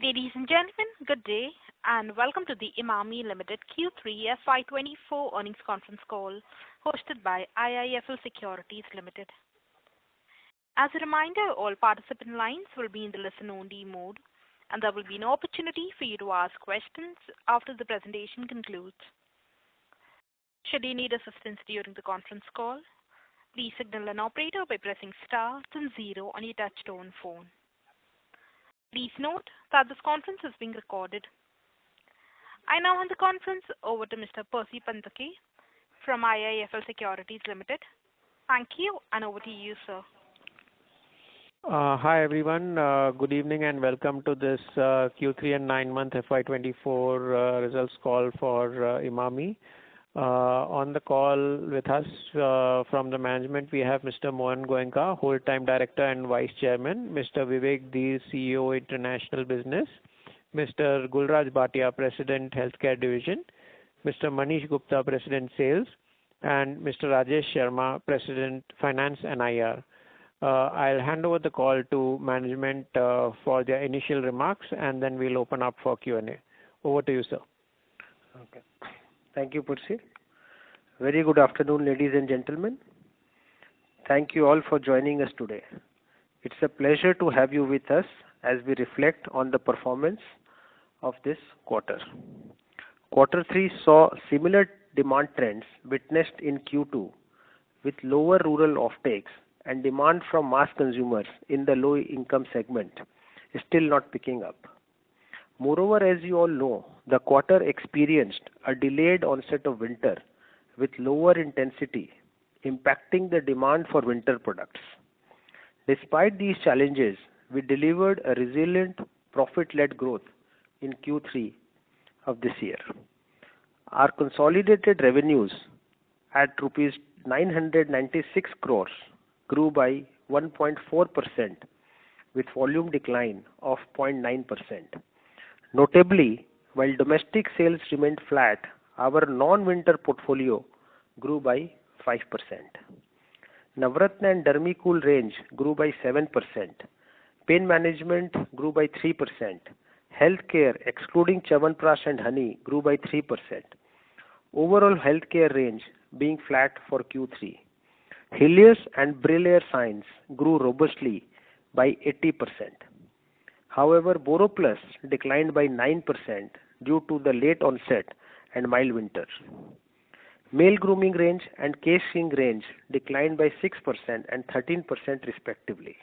Ladies and gentlemen, good day, and welcome to the Imami Limited Q3 FY24 earnings conference call hosted by IIFL Securities Limited. As a reminder, all participant lines will be in the listen-only mode, and there will be an opportunity for you to ask questions after the presentation concludes. Should you need assistance during the conference call, please signal an operator by pressing star then 0 on your touch-tone phone. Please note that this conference is being recorded. I now hand the conference over to Mr. Percy Panthaki from IIFL Securities Limited. Thank you, and over to you, sir. Hi everyone, good evening and welcome to this Q3 and 9-month FY24 results call for Imami. On the call with us from the management, we have Mr. Mohan Goenka, Whole-Time Director and Vice Chairman, Mr. Vivek Dhir, CEO International Business, Mr. Gulraj Bhatia, President Healthcare Division, Mr. Manish Gupta, President Sales, and Mr. Rajesh Sharma, President Finance and IR. I'll hand over the call to management for their initial remarks and then we'll open up for Q&A. Over to you, sir. Okay. Thank you, Percy. Very good afternoon, ladies and gentlemen. Thank you all for joining us today. It's a pleasure to have you with us as we reflect on the performance of this quarter. Quarter 3 saw similar demand trends witnessed in Q2 with lower rural offtakes and demand from mass consumers in the low-income segment is still not picking up. Moreover, as you all know, the quarter experienced a delayed onset of winter with lower intensity, impacting the demand for winter products. Despite these challenges, we delivered a resilient, profit-led growth in Q3 of this year. Our consolidated revenues at rupees 996 crores grew by 1.4% with volume decline of 0.9%. Notably, while domestic sales remained flat, our non-winter portfolio grew by 5%. Navratna and Dermicool range grew by 7%. Pain management grew by 3%. Healthcare, excluding Chyawanprash and honey, grew by 3%. Overall healthcare range being flat for Q3. Helios and Brillare Science grew robustly by 80%. However, BoroPlus declined by 9% due to the late onset and mild winter. Male grooming range and casing range declined by 6% and 13% respectively.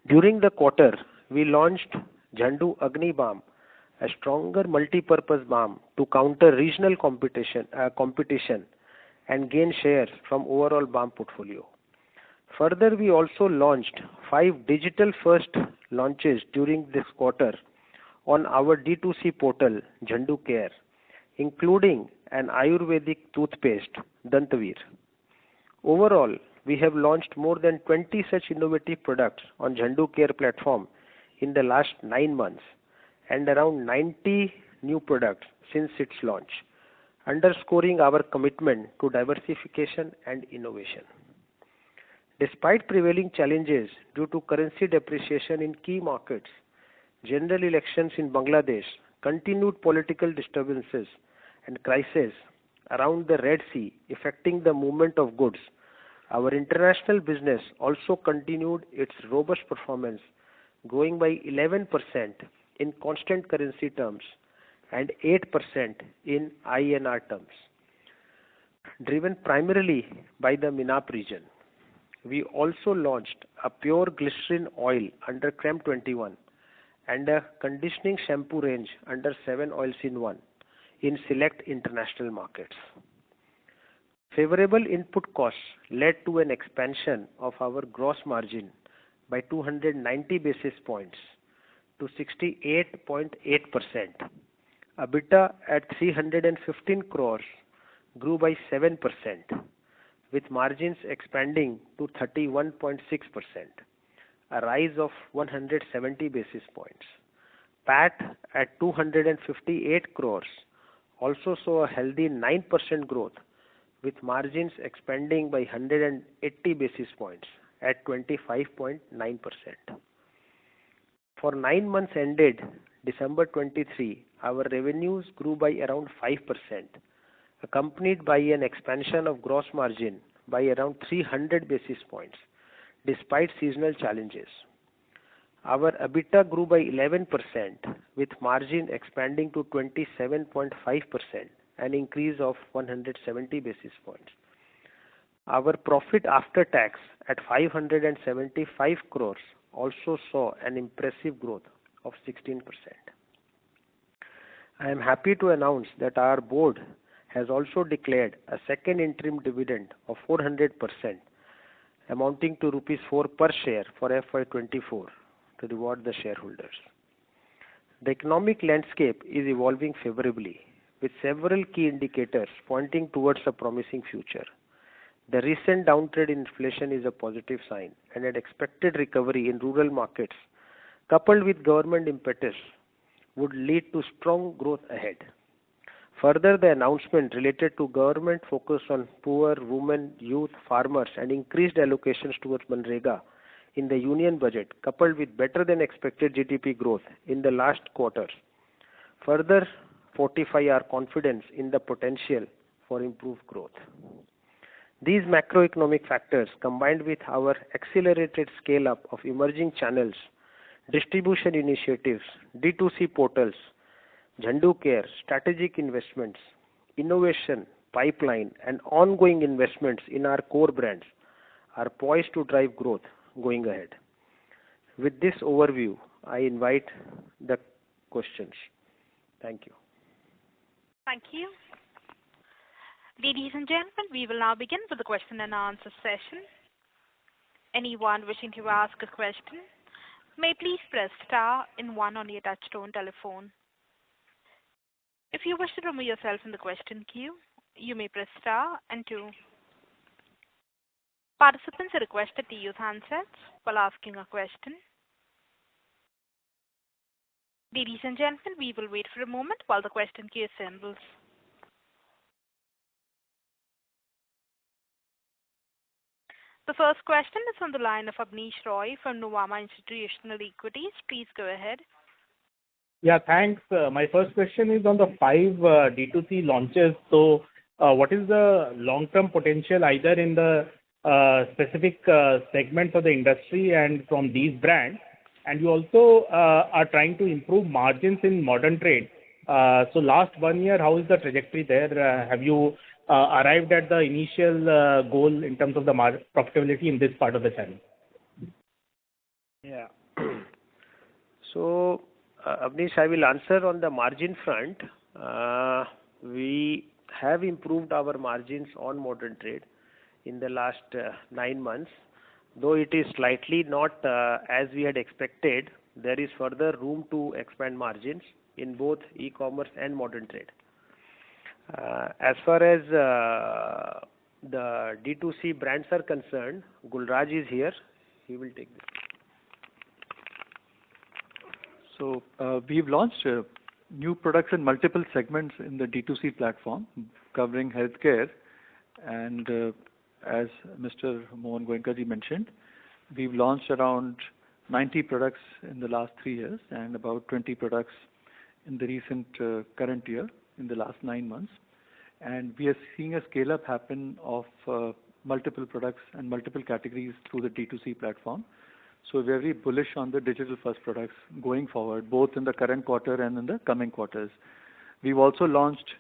During the quarter, we launched Zandu Agni Balm, a stronger multi-purpose balm to counter regional competition and gain shares from overall balm portfolio. Further, we also launched 5 digital-first launches during this quarter on our D2C portal, Zandu Care, including an Ayurvedic toothpaste, Dantavir. Overall, we have launched more than 20 such innovative products on Zandu Care platform in the last 9 months and around 90 new products since its launch, underscoring our commitment to diversification and innovation. Despite prevailing challenges due to currency depreciation in key markets, general elections in Bangladesh, continued political disturbances and crises around the Red Sea affecting the movement of goods, our international business also continued its robust performance, growing by 11% in constant currency terms and 8% in INR terms, driven primarily by the MENAP region. We also launched a pure glycerin oil under Creme 21 and a conditioning shampoo range under 7 oils in 1 in select international markets. Favorable input costs led to an expansion of our gross margin by 290 basis points to 68.8%. EBITDA at 315 crores grew by 7%, with margins expanding to 31.6%, a rise of 170 basis points. PAT at 258 crores also saw a healthy 9% growth, with margins expanding by 180 basis points at 25.9%. For 9 months ended December 23, our revenues grew by around 5%, accompanied by an expansion of gross margin by around 300 basis points, despite seasonal challenges. Our EBITDA grew by 11%, with margin expanding to 27.5%, an increase of 170 basis points. Our profit after tax at 575 crores also saw an impressive growth of 16%. I am happy to announce that our board has also declared a second interim dividend of 400%, amounting to rupees 4 per share for FY24 to reward the shareholders. The economic landscape is evolving favorably, with several key indicators pointing towards a promising future. The recent downtrend in inflation is a positive sign, and an expected recovery in rural markets, coupled with government impetus, would lead to strong growth ahead. Further, the announcement related to government focus on poor, women, youth, farmers, and increased allocations towards Manrega in the union budget, coupled with better than expected GDP growth in the last quarter, further fortify our confidence in the potential for improved growth. These macroeconomic factors, combined with our accelerated scale-up of emerging channels, distribution initiatives, D2C portals, Jhandu Care, strategic investments, innovation, pipeline, and ongoing investments in our core brands, are poised to drive growth going ahead. With this overview, I invite the questions. Thank you. Thank you. Ladies and gentlemen, we will now begin with the question and answer session. Anyone wishing to ask a question may please press star and one on your touchtone telephone. If you wish to remove yourself from the question queue, you may press star and two. Participants are requested to use handsets while asking a question. Ladies and gentlemen, we will wait for a moment while the question queue assembles. The first question is on the line of Abneesh Roy from Nuvama Institutional Equities. Please go ahead. Yeah, thanks. My first question is on the 5 D2C launches. So, what is the long-term potential either in the specific segments of the industry and from these brands? And you also are trying to improve margins in modern trade. So, last 1 year, how is the trajectory there? Have you arrived at the initial goal in terms of the profitability in this part of the channel? Yeah. So, Abneesh, I will answer on the margin front. We have improved our margins on modern trade in the last 9 months. Though it is slightly not as we had expected, there is further room to expand margins in both e-commerce and modern trade. As far as the D2C brands are concerned, Gulraj is here. He will take this. So we've launched new products in multiple segments in the D2C platform, covering healthcare. And as Mr. Mohan Goenka ji mentioned, we've launched around 90 products in the last 3 years and about 20 products in the recent current year, in the last 9 months. And we are seeing a scale-up happen of multiple products and multiple categories through the D2C platform. So we're very bullish on the digital-first products going forward, both in the current quarter and in the coming quarters. We've also launched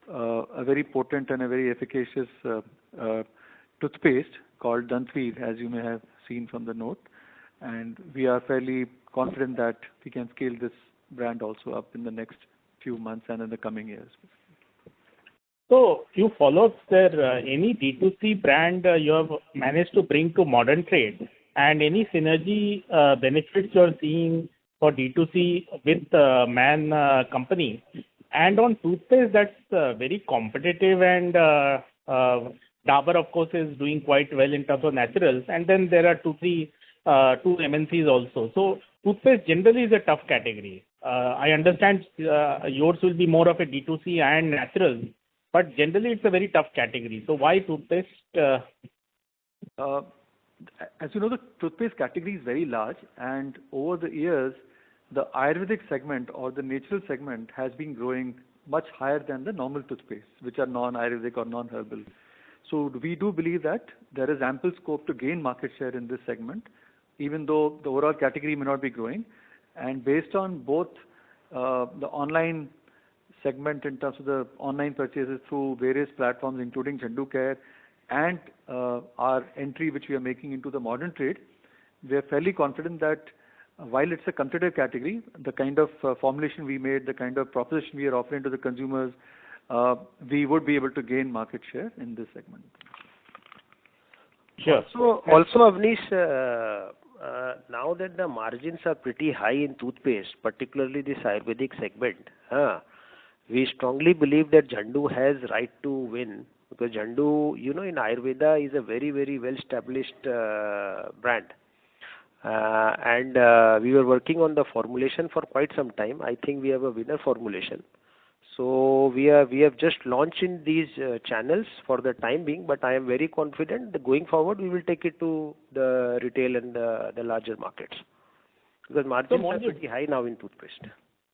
a very potent and a very efficacious toothpaste called Dantveer, as you may have seen from the note. And we are fairly confident that we can scale this brand also up in the next few months and in the coming years. So, few follow-ups there. Any D2C brand you have managed to bring to modern trade, and any synergy benefits you are seeing for D2C with Man company? And on toothpaste, that's very competitive, and Dabur, of course, is doing quite well in terms of naturals. And then there are two MNCs also. So, toothpaste generally is a tough category. I understand yours will be more of a D2C and naturals, but generally it's a very tough category. So, why toothpaste? As you know, the toothpaste category is very large, and over the years, the Ayurvedic segment or the natural segment has been growing much higher than the normal toothpaste, which are non-Ayurvedic or non-herbal. So we do believe that there is ample scope to gain market share in this segment, even though the overall category may not be growing. And based on both the online segment in terms of the online purchases through various platforms, including Chandu Care, and our entry which we are making into the modern trade, we are fairly confident that while it's a competitive category, the kind of formulation we made, the kind of proposition we are offering to the consumers, we would be able to gain market share in this segment. Sure. Also, Avnish, now that the margins are pretty high in toothpaste, particularly this Ayurvedic segment, we strongly believe that Zandu has right to win, because Zandu, in Ayurveda is a very, very well-established brand. And we were working on the formulation for quite some time. I think we have a winner formulation. So we have just launched in these channels for the time being, but I am very confident that going forward we will take it to the retail and the larger markets, because margins are pretty high now in toothpaste.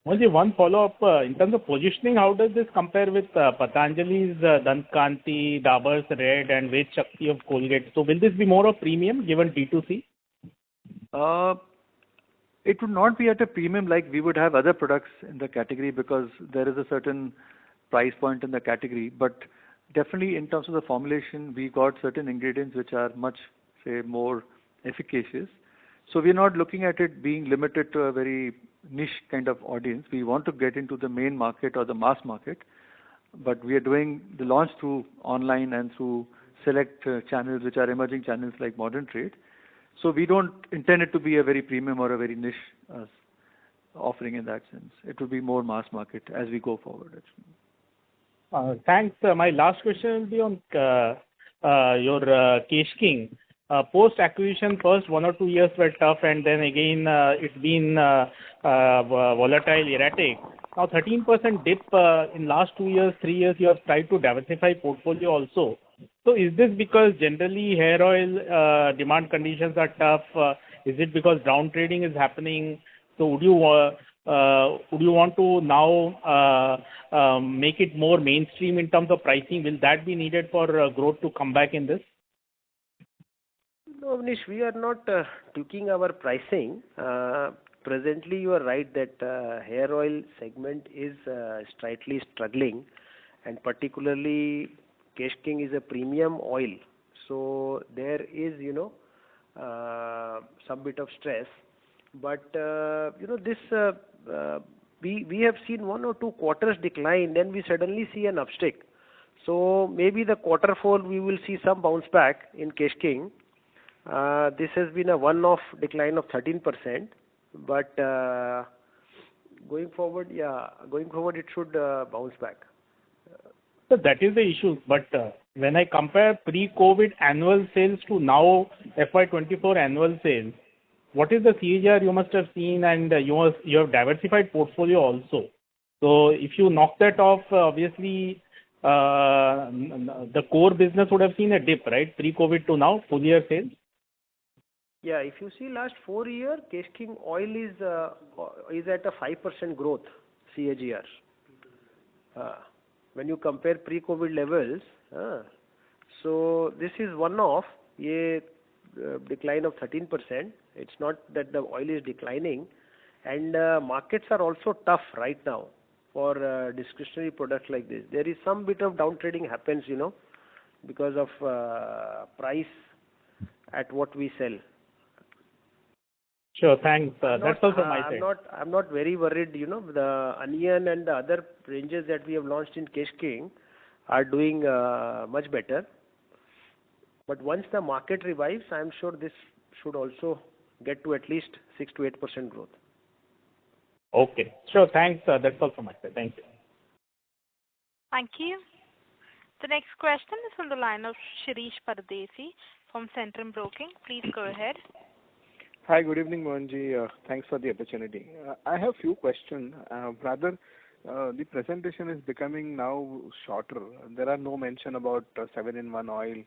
Only one follow-up, in terms of positioning, how does this compare with Patanjali's Dant Kanti, Dabur's Red, and Ved Shakti of Colgate? So will this be more of premium given D2C? It would not be at a premium like we would have other products in the category, because there is a certain price point in the category. But definitely in terms of the formulation, we got certain ingredients which are much, say, more efficacious. So we're not looking at it being limited to a very niche kind of audience. We want to get into the main market or the mass market, but we are doing the launch through online and through select channels which are emerging channels like modern trade. So we don't intend it to be a very premium or a very niche offering in that sense. It will be more mass market as we go forward. Thanks. My last question will be on your Kesh King. Post-acquisition, first 1 or 2 years were tough, and then again it's been volatile, erratic. Now 13% dip in last 2 years, 3 years, you have tried to diversify portfolio also. So is this because generally hair oil demand conditions are tough? Is it because down trading is happening? So would you want to now make it more mainstream in terms of pricing? Will that be needed for growth to come back in this? No, Avnish, we are not tweaking our pricing. Presently, you are right that hair oil segment is slightly struggling, and particularly Kesh King is a premium oil. So there is, some bit of stress. But, this we have seen 1 or 2 quarters decline, then we suddenly see an upstick. So maybe the quarter 4 we will see some bounce back in Kesh King. This has been a one-off decline of 13%, but going forward it should bounce back. So that is the issue. But when I compare pre-COVID annual sales to now FY24 annual sales, what is the CAGR you must have seen, and you have diversified portfolio also. So if you knock that off, obviously the core business would have seen a dip, right? Pre-COVID to now, full year sales. Yeah, if you see last 4 years, Kesh King oil is at a 5% growth CAGR. When you compare pre-COVID levels, so this is one-off, a decline of 13%. It's not that the oil is declining, and markets are also tough right now for discretionary products like this. There is some bit of down trading happens, because of price at what we sell. Sure, thanks. That's also my side. I'm not very worried. The onion and the other ranges that we have launched in Kesh King are doing much better. But once the market revives, I'm sure this should also get to at least 6 to 8% growth. Okay, sure. Thanks. That's all from my side. Thank you. Thank you. The next question is from the line of Shirish Paradesi from Centrum Broking. Please go ahead. Hi, good evening, Mohanji. Thanks for the opportunity. I have few questions. The presentation is becoming now shorter. There are no mention about 7-in-1 oil.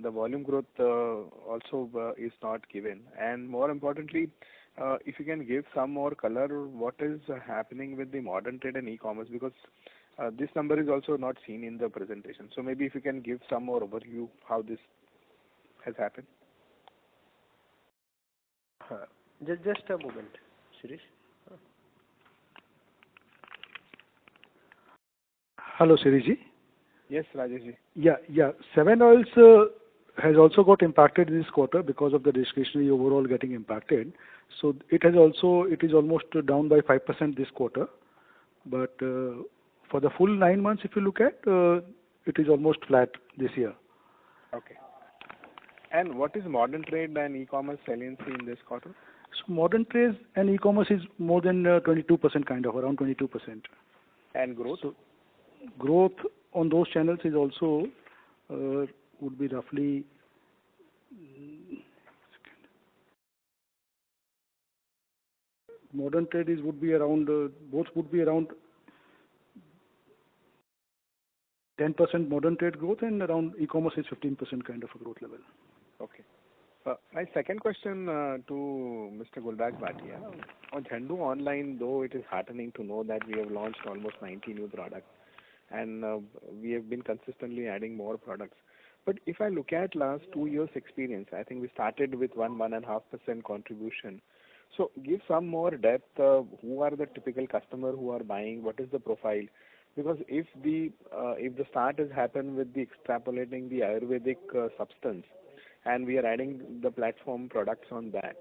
The volume growth also is not given. And more importantly, if you can give some more color, what is happening with the modern trade and e-commerce, because this number is also not seen in the presentation. So maybe if you can give some more overview how this has happened. Just a moment, Shirish. Hello, Shiriji. Yes, Rajesh. Yeah. Seven Oils has also got impacted this quarter because of the discretionary overall getting impacted. So it is almost down by 5% this quarter. But for the full 9 months, if you look at, it is almost flat this year. Okay. And what is modern trade and e-commerce saliency in this quarter? So modern trade and e-commerce is more than 22%, kind of around 22%. And growth? So growth on those channels is also would be roughly modern trade would be around both would be around 10% modern trade growth, and around e-commerce is 15% kind of a growth level. Okay. My second question to Mr. Gulraj Bhatia. On Zandu Online, though it is heartening to know that we have launched almost 90 new products, and we have been consistently adding more products. But if I look at last 2 years experience, I think we started with 1.5% contribution. So give some more depth. Who are the typical customer who are buying? What is the profile? Because if the start has happened with the extrapolating the Ayurvedic substance, and we are adding the platform products on that,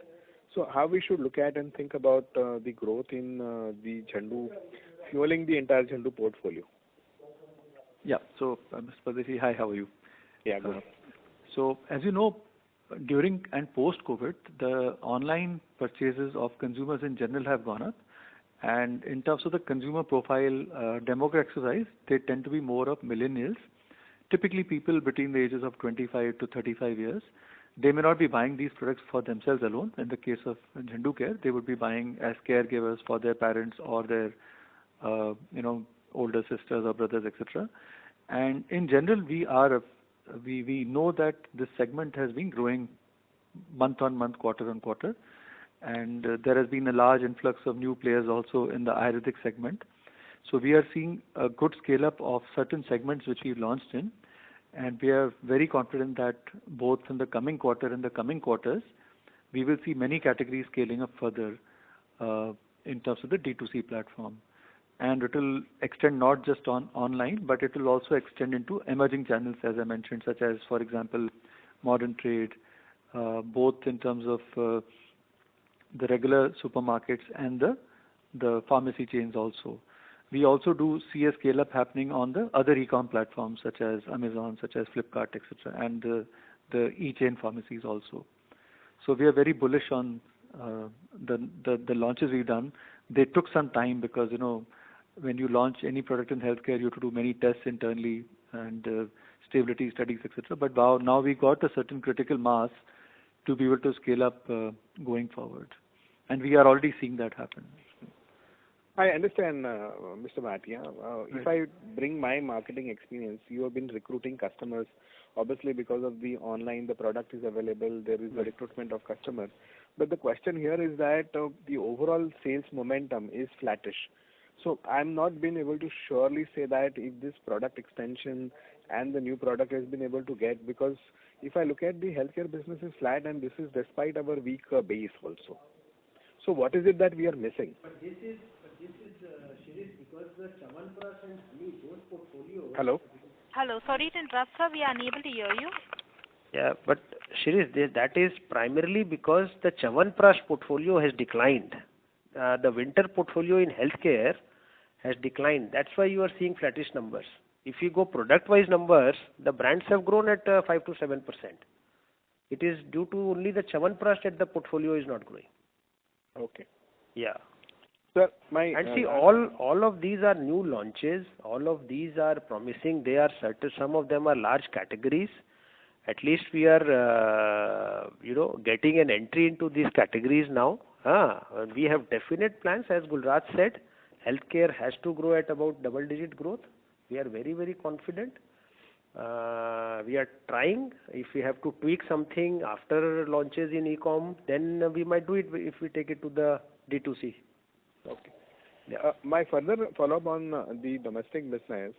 so how we should look at and think about the growth in the Zandu, fueling the entire Zandu portfolio? Yeah. So, Mr. Padesi, hi, how are you? Yeah, good. So, as you know, during and post-COVID, the online purchases of consumers in general have gone up. And in terms of the consumer profile, demographics wise, they tend to be more of millennials. Typically, people between the ages of 25 to 35 years. They may not be buying these products for themselves alone. In the case of Zandu Care, they would be buying as caregivers for their parents or their, older sisters or brothers, etc. And in general, we know that this segment has been growing month on month, quarter on quarter, and there has been a large influx of new players also in the Ayurvedic segment. So we are seeing a good scale up of certain segments which we've launched in, and we are very confident that both in the coming quarter and the coming quarters, we will see many categories scaling up further in terms of the D2C platform. And it will extend not just on online, but it will also extend into emerging channels, as I mentioned, such as, for example, modern trade, both in terms of the regular supermarkets and the pharmacy chains also. We also do see a scale up happening on the other e-com platforms such as Amazon, such as Flipkart, etc., and the e-chain pharmacies also. So we are very bullish on the launches we've done. They took some time because when you launch any product in healthcare, you have to do many tests internally and stability studies, etc. But now we got a certain critical mass to be able to scale up going forward, and we are already seeing that happen. I understand, Mr. Bhatia. If I bring my marketing experience, you have been recruiting customers. Obviously, because of the online, the product is available, there is a recruitment of customers. But the question here is that the overall sales momentum is flattish. So I'm not been able to surely say that if this product extension and the new product has been able to get, because if I look at the healthcare business is flat, and this is despite our weak base also. So what is it that we are missing? But this is Shirish, because the Chyawanprash and honey, those portfolios. Hello? Hello, sorry to interrupt, sir. We are unable to hear you. Yeah, but Shirish, that is primarily because the Chyawanprash portfolio has declined. The winter portfolio in healthcare has declined. That's why you are seeing flattish numbers. If you go product-wise numbers, the brands have grown at 5 to 7%. It is due to only the Chyawanprash that the portfolio is not growing. Okay. Yeah. Sir, and see, all of these are new launches. All of these are promising. They are certain. Some of them are large categories. At least we are, getting an entry into these categories now. We have definite plans, as Gulraj said. Healthcare has to grow at about double-digit growth. We are very, very confident. We are trying. If we have to tweak something after launches in e-com, then we might do it if we take it to the D2C. Okay. My further follow-up on the domestic business,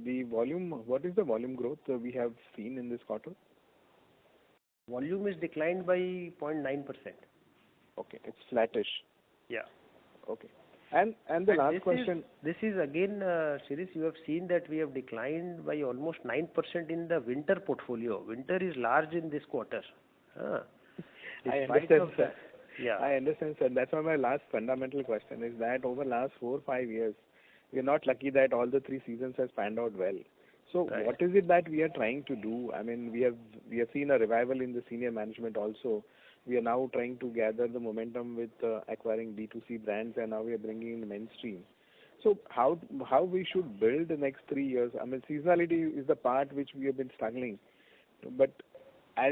the volume, what is the volume growth we have seen in this quarter? Volume is declined by 0.9%. Okay, it's flattish. Yeah. Okay. And the last question. This is again, Shirish, you have seen that we have declined by almost 9% in the winter portfolio. Winter is large in this quarter. I understand, sir. Yeah. I understand, sir. That's why my last fundamental question is that over last 4 or 5 years, we are not lucky that all the 3 seasons has panned out well. So Right. what is it that we are trying to do? I mean, we have seen a revival in the senior management also. We are now trying to gather the momentum with acquiring D2C brands, and now we are bringing in the mainstream. So how we should build the next 3 years? I mean, seasonality is the part which we have been struggling, but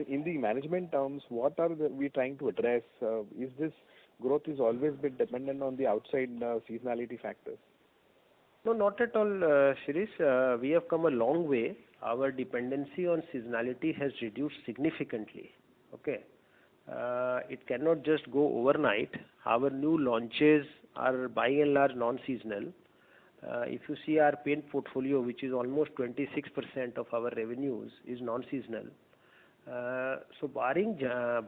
in the management terms, what are we trying to address? Is this growth is always been dependent on the outside seasonality factors? No, not at all, Shirish. We have come a long way. Our dependency on seasonality has reduced significantly. Okay. It cannot just go overnight. Our new launches are by and large non-seasonal. If you see our paint portfolio, which is almost 26% of our revenues, is non-seasonal. So barring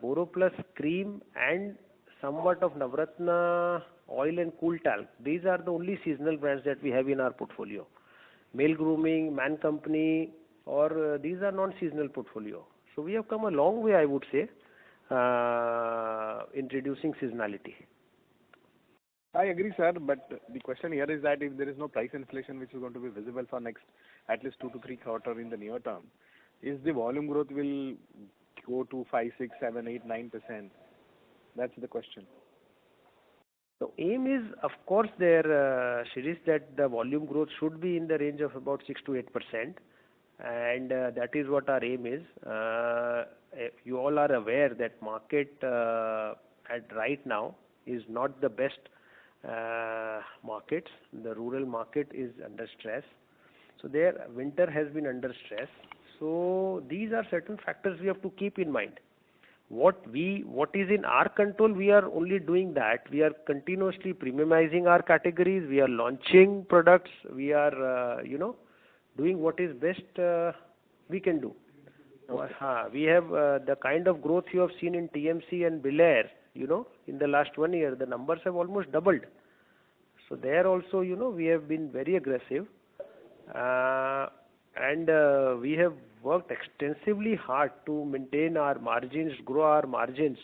Boroplus cream and somewhat of Navratna oil and cool talc, these are the only seasonal brands that we have in our portfolio. Male grooming, Man Company, or these are non-seasonal portfolio. So we have come a long way, I would say, in reducing seasonality. I agree, sir, but the question here is that if there is no price inflation which is going to be visible for next at least 2 to 3 quarters in the near term, is the volume growth will go to 5, 6, 7, 8, 9%? That's the question. So aim is, of course, there, Shirish, that the volume growth should be in the range of about 6 to 8%, and that is what our aim is. You all are aware that market at right now is not the best markets. The rural market is under stress. So their winter has been under stress. So these are certain factors we have to keep in mind. What is in our control, we are only doing that. We are continuously premiumizing our categories. We are launching products. We are, doing what is best we can do. Okay. We have the kind of growth you have seen in TMC and Bilair, in the last 1 year. The numbers have almost doubled. So there also, we have been very aggressive. And we have worked extensively hard to maintain our margins, grow our margins,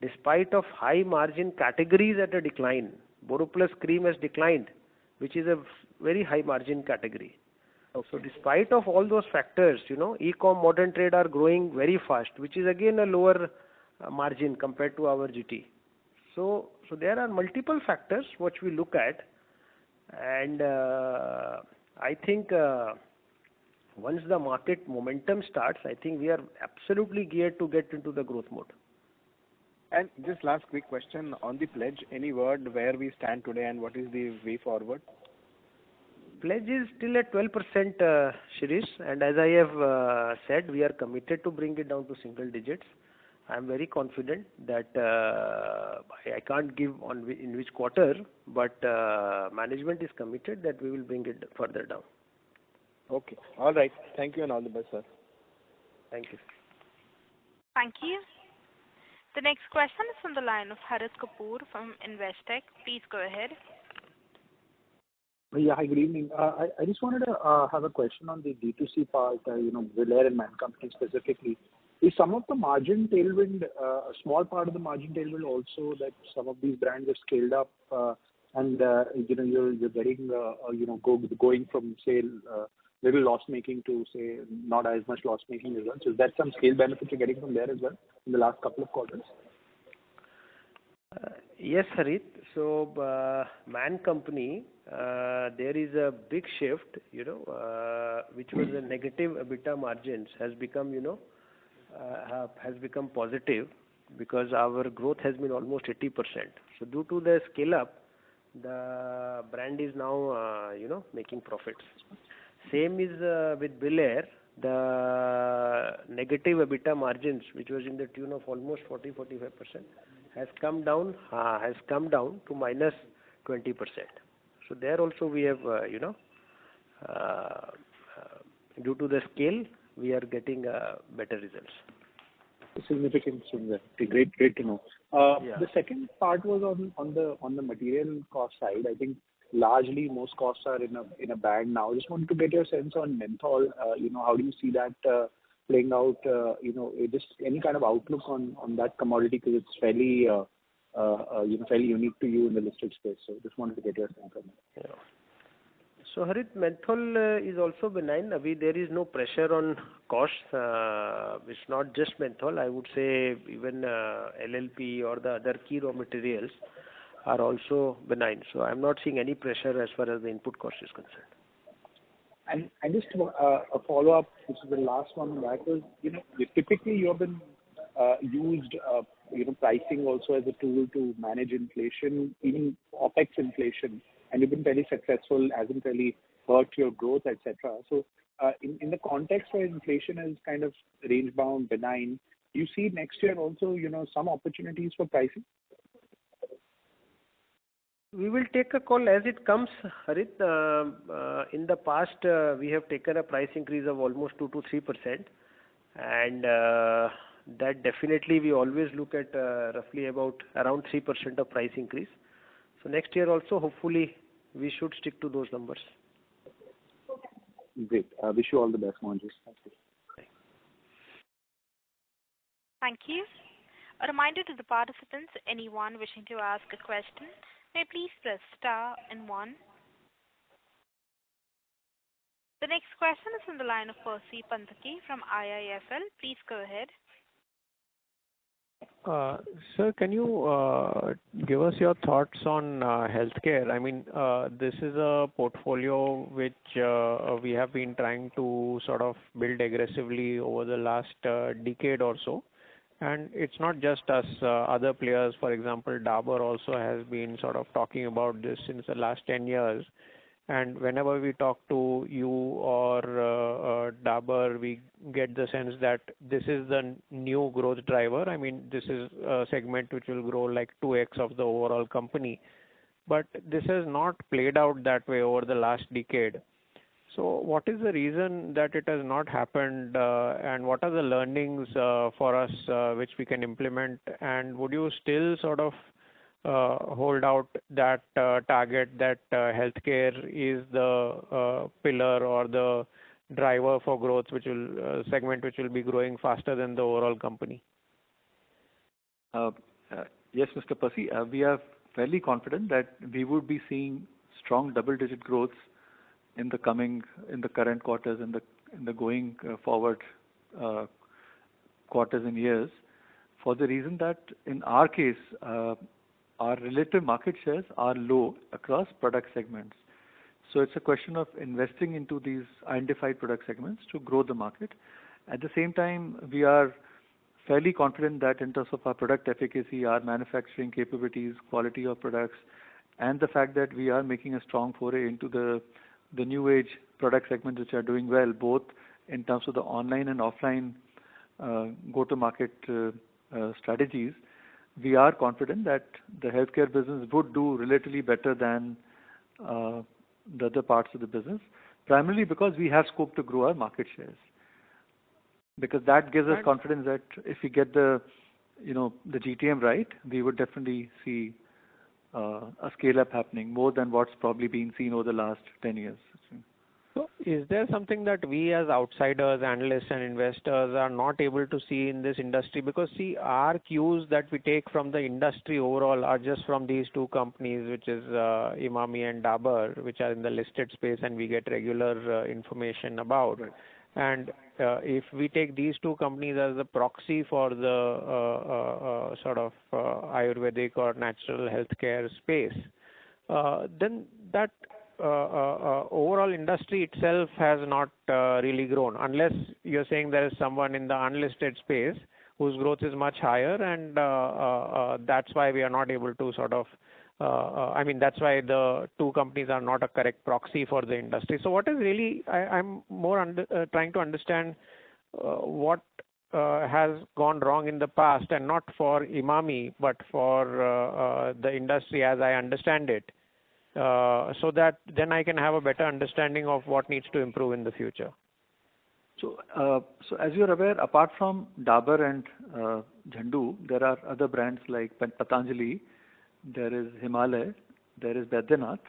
despite of high margin categories at a decline. Boroplus cream has declined, which is a very high margin category. Okay. So despite of all those factors, e-com, modern trade are growing very fast, which is again a lower margin compared to our GT. So there are multiple factors which we look at, and I think once the market momentum starts, I think we are absolutely geared to get into the growth mode. And just last quick question on the pledge. Any word where we stand today and what is the way forward? Pledge is still at 12%, Shirish, and as I have said, we are committed to bring it down to single digits. I am very confident that I can't give on in which quarter, but management is committed that we will bring it further down. Okay. All right. Thank you and all the best, sir. Thank you. Thank you. The next question is from the line of Harit Kapoor from Investec. Please go ahead. Yeah, hi, good evening. I just wanted to have a question on the D2C part, Bilair and Man Company specifically. Is some of the margin tailwind, a small part of the margin tailwind also that some of these brands have scaled up and you're getting going from say little loss making to say not as much loss making results? Is that some scale benefit you're getting from there as well in the last couple of quarters? Yes, Harit. So Man Company, there is a big shift, which was a negative EBITDA margins has become, has become positive because our growth has been almost 80%. So due to the scale up, the brand is now, making profits. Same is with Bilair. the negative EBITDA margins, which was in the tune of almost 40-45%, has come down to minus 20%. So there also we have, due to the scale, we are getting better results. Significant swing there. Okay, great to know. The second part was on the material cost side. I think largely most costs are in a band now. Just wanted to get your sense on menthol. How do you see that playing out? Just any kind of outlook on that commodity, because it's fairly fairly unique to you in the listed space. So just wanted to get your sense on it. Yeah. So Harit, menthol is also benign. There is no pressure on costs. It's not just menthol. I would say even LLP or the other key raw materials are also benign. So I'm not seeing any pressure as far as the input cost is concerned. And just a follow-up, which is the last one on that, was, typically you have been used, pricing also as a tool to manage inflation, even OPEX inflation, and you've been very successful, hasn't really hurt your growth, etc. So in the context where inflation is kind of range-bound, benign, do you see next year also, some opportunities for pricing? We will take a call as it comes, Harit. In the past, we have taken a price increase of almost 2 to 3%, and that definitely we always look at roughly around 3% of price increase. So next year also, hopefully, we should stick to those numbers. Great. I wish you all the best, Mohanji. Thank you. Thank you. A reminder to the participants, anyone wishing to ask a question, may please press star and 1. The next question is from the line of Percy Panthaki from IIFL. Please go ahead. Sir, can you give us your thoughts on healthcare? I mean, this is a portfolio which we have been trying to sort of build aggressively over the last decade or so. And it's not just us, other players, for example, Dabur also has been sort of talking about this since the last 10 years. And whenever we talk to you or Dabur, we get the sense that this is the new growth driver. I mean, this is a segment which will grow like 2x of the overall company. But this has not played out that way over the last decade. So what is the reason that it has not happened, and what are the learnings for us which we can implement? And would you still sort of hold out that target that healthcare is the pillar or the driver for growth, which will segment which will be growing faster than the overall company? Yes, Mr. Percy, we are fairly confident that we would be seeing strong double-digit growths in the current quarters, in the going forward quarters and years, for the reason that in our case, our relative market shares are low across product segments. So it's a question of investing into these identified product segments to grow the market. At the same time, we are fairly confident that in terms of our product efficacy, our manufacturing capabilities, quality of products, and the fact that we are making a strong foray into the new age product segments which are doing well, both in terms of the online and offline go-to-market strategies, we are confident that the healthcare business would do relatively better than the other parts of the business, primarily because we have scope to grow our market shares. Because that gives us confidence that if we get the GTM right, we would definitely see a scale-up happening more than what's probably been seen over the last 10 years. So is there something that we as outsiders, analysts and investors are not able to see in this industry? Because see, our cues that we take from the industry overall are just from these two companies, which is Emami and Dabur, which are in the listed space and we get regular information about. Right. And if we take these two companies as a proxy for the sort of Ayurvedic or natural healthcare space, then that overall industry itself has not really grown, unless you're saying there is someone in the unlisted space whose growth is much higher, and that's why we are not able to sort of I mean, that's why the two companies are not a correct proxy for the industry. So what is really, I'm more trying to understand what has gone wrong in the past, and not for Imami, but for the industry as I understand it, so that then I can have a better understanding of what needs to improve in the future. So, as you're aware, apart from Dabur and Jhandu, there are other brands like Patanjali, there is Himalaya, there is Baidyanath.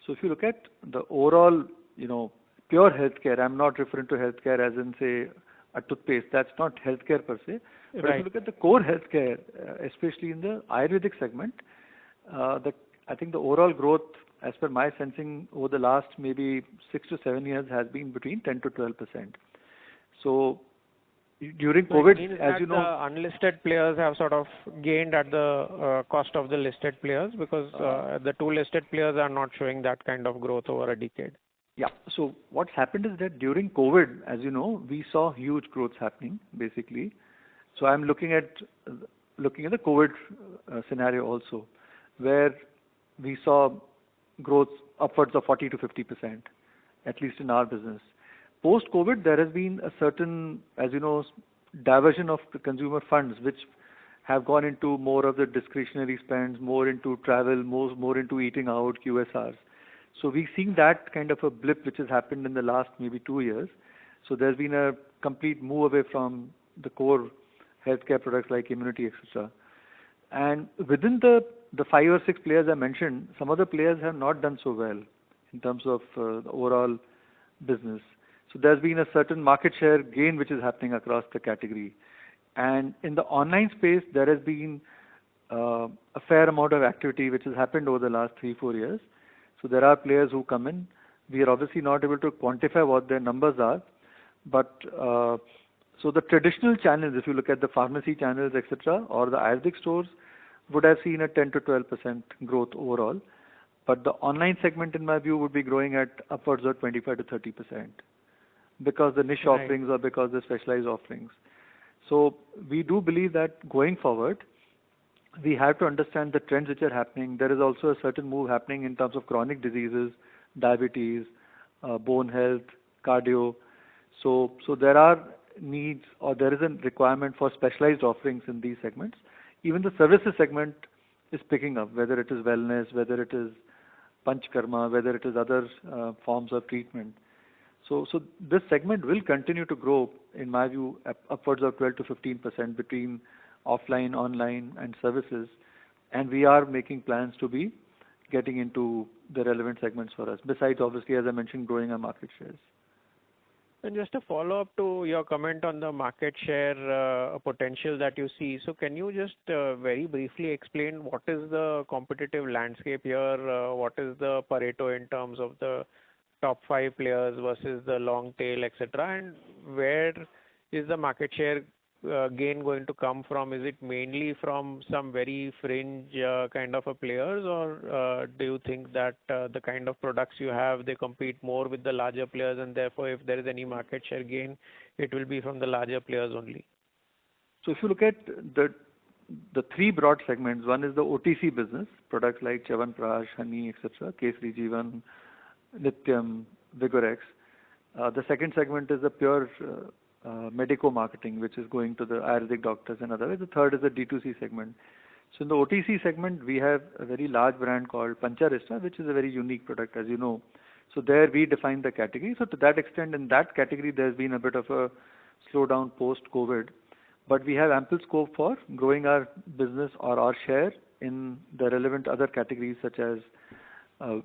So if you look at the overall, pure healthcare, I'm not referring to healthcare as in, say, a toothpaste. That's not healthcare per se. But if you look at the core healthcare, especially in the Ayurvedic segment, I think the overall growth, as per my sensing, over the last maybe 6 to 7 years has been between 10 to 12%. So during COVID, as you know, the unlisted players have sort of gained at the cost of the listed players, because the two listed players are not showing that kind of growth over a decade. Yeah. So what's happened is that during COVID, as you know, we saw huge growth happening, basically. So I'm looking at the COVID scenario also, where we saw growth upwards of 40 to 50%, at least in our business. Post-COVID, there has been a certain, as you know, diversion of the consumer funds, which have gone into more of the discretionary spends, more into travel, more into eating out, QSRs. So we've seen that kind of a blip which has happened in the last maybe 2 years. So there's been a complete move away from the core healthcare products like immunity, etc. And within the 5 or 6 players I mentioned, some of the players have not done so well in terms of the overall business. So there's been a certain market share gain which is happening across the category. And in the online space, there has been a fair amount of activity which has happened over the last 3-4 years. So there are players who come in. We are obviously not able to quantify what their numbers are, but so the traditional channels, if you look at the pharmacy channels, etc., or the Ayurvedic stores, would have seen a 10 to 12% growth overall. But the online segment, in my view, would be growing at upwards of 25 to 30%, because the niche offerings or because the specialized offerings. So we do believe that going forward, we have to understand the trends which are happening. There is also a certain move happening in terms of chronic diseases, diabetes, bone health, cardio. So there are needs, or there is a requirement for specialized offerings in these segments. Even the services segment is picking up, whether it is wellness, whether it is panchkarma, whether it is other forms of treatment. So this segment will continue to grow, in my view, upwards of 12 to 15% between offline, online, and services. And we are making plans to be getting into the relevant segments for us, besides, obviously, as I mentioned, growing our market shares. And just to follow up to your comment on the market share potential that you see, so can you just very briefly explain what is the competitive landscape here? What is the Pareto in terms of the top 5 players versus the long tail, etc.? And where is the market share gain going to come from? Is it mainly from some very fringe kind of a players, or do you think that the kind of products you have, they compete more with the larger players, and therefore if there is any market share gain, it will be from the larger players only? So if you look at the 3 broad segments, one is the OTC business, products like Chyawanprash, honey, etc., Kesari Jeevan, Nityam, Vigorex. The second segment is the pure medico marketing, which is going to the Ayurvedic doctors and others. The third is the D2C segment. So in the OTC segment, we have a very large brand called Pancharishta, which is a very unique product, as you know. So there we define the category. So to that extent, in that category, there's been a bit of a slowdown post-COVID. But we have ample scope for growing our business or our share in the relevant other categories, such as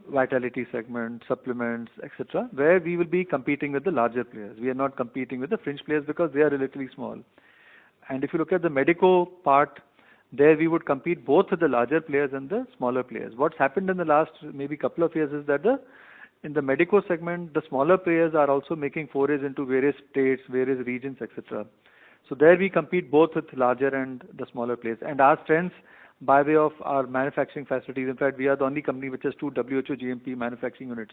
vitality segment, supplements, etc., where we will be competing with the larger players. We are not competing with the fringe players because they are relatively small. And if you look at the medico part, there we would compete both with the larger players and the smaller players. What's happened in the last maybe couple of years is that in the medico segment, the smaller players are also making forays into various states, various regions, etc. So there we compete both with larger and the smaller players. And our strengths, by way of our manufacturing facilities, in fact, we are the only company which has 2 WHO GMP manufacturing units.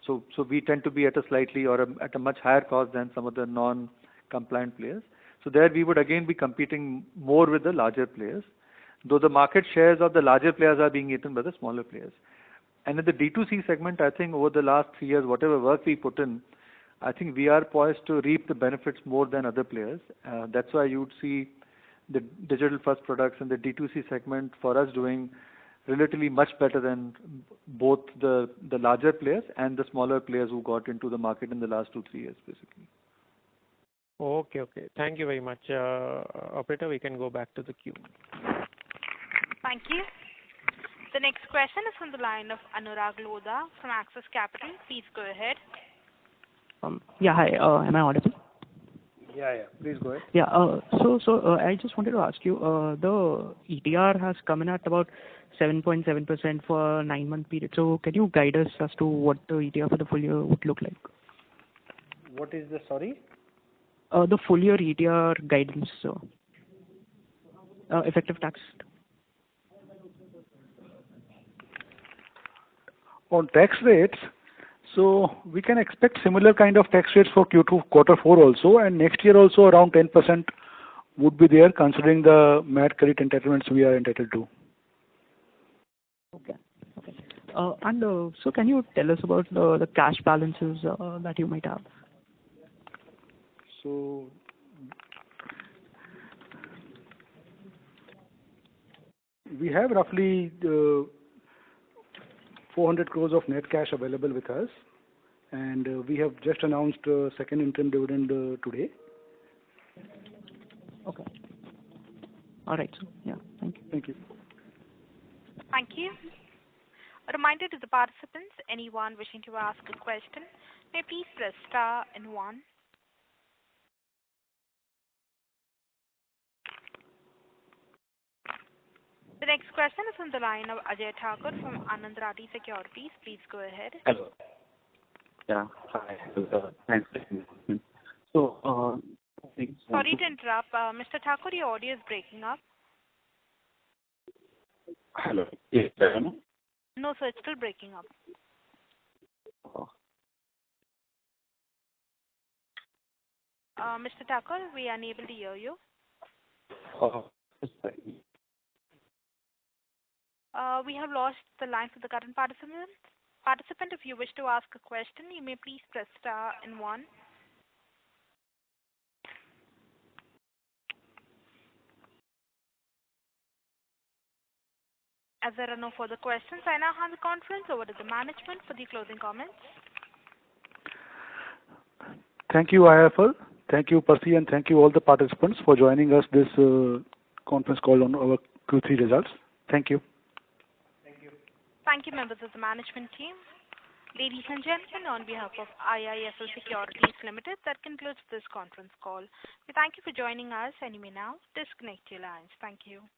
So we tend to be at a slightly or at a much higher cost than some of the non-compliant players. So there we would again be competing more with the larger players. though the market shares of the larger players are being eaten by the smaller players. And in the D2C segment, I think over the last 3 years, whatever work we put in, I think we are poised to reap the benefits more than other players. That's why you would see the digital first products in the D2C segment for us doing relatively much better than both the larger players and the smaller players who got into the market in the last 2-3 years, basically. Okay, okay. Thank you very much. Operator, we can go back to the queue. Thank you. The next question is from the line of Anurag Lodha from Axis Capital. Please go ahead. Yeah, hi. Am I audible? Yeah. Please go ahead. Yeah. So I just wanted to ask you, the ETR has come in at about 7.7% for 9-month period. So can you guide us as to what the ETR for the full year would look like? What is the, sorry? The full year ETR guidance, effective tax. On tax rates, so we can expect similar kind of tax rates for Q2, quarter 4 also, and next year also around 10% would be there, considering the MAT credit entitlements we are entitled to. Okay. And so can you tell us about the cash balances that you might have? So we have roughly 400 crores of net cash available with us, and we have just announced second interim dividend today. Okay. All right. So yeah, thank you. Thank you. Thank you. A reminder to the participants, anyone wishing to ask a question, may please press star and 1. The next question is on the line of Ajay Thakur from Anand Rathi Securities. Please go ahead. Hello. Yeah. Hi. Thanks. So, sorry to interrupt. Mr. Thakur, your audio is breaking up. Hello. Yes, better now? No, sir, it's still breaking up. Oh. Mr. Thakur, we are unable to hear you. Sorry. We have lost the line for the current participant. Participant, if you wish to ask a question, you may please press star and 1. As there are no further questions, I now hand the conference over to the management for the closing comments. Thank you, IIFL. Thank you, Percy, and thank you all the participants for joining us this conference call on our Q3 results. Thank you. Thank you, members of the management team. Ladies and gentlemen, on behalf of IIFL Securities Limited, that concludes this conference call. We thank you for joining us, and you may now disconnect your lines. Thank you.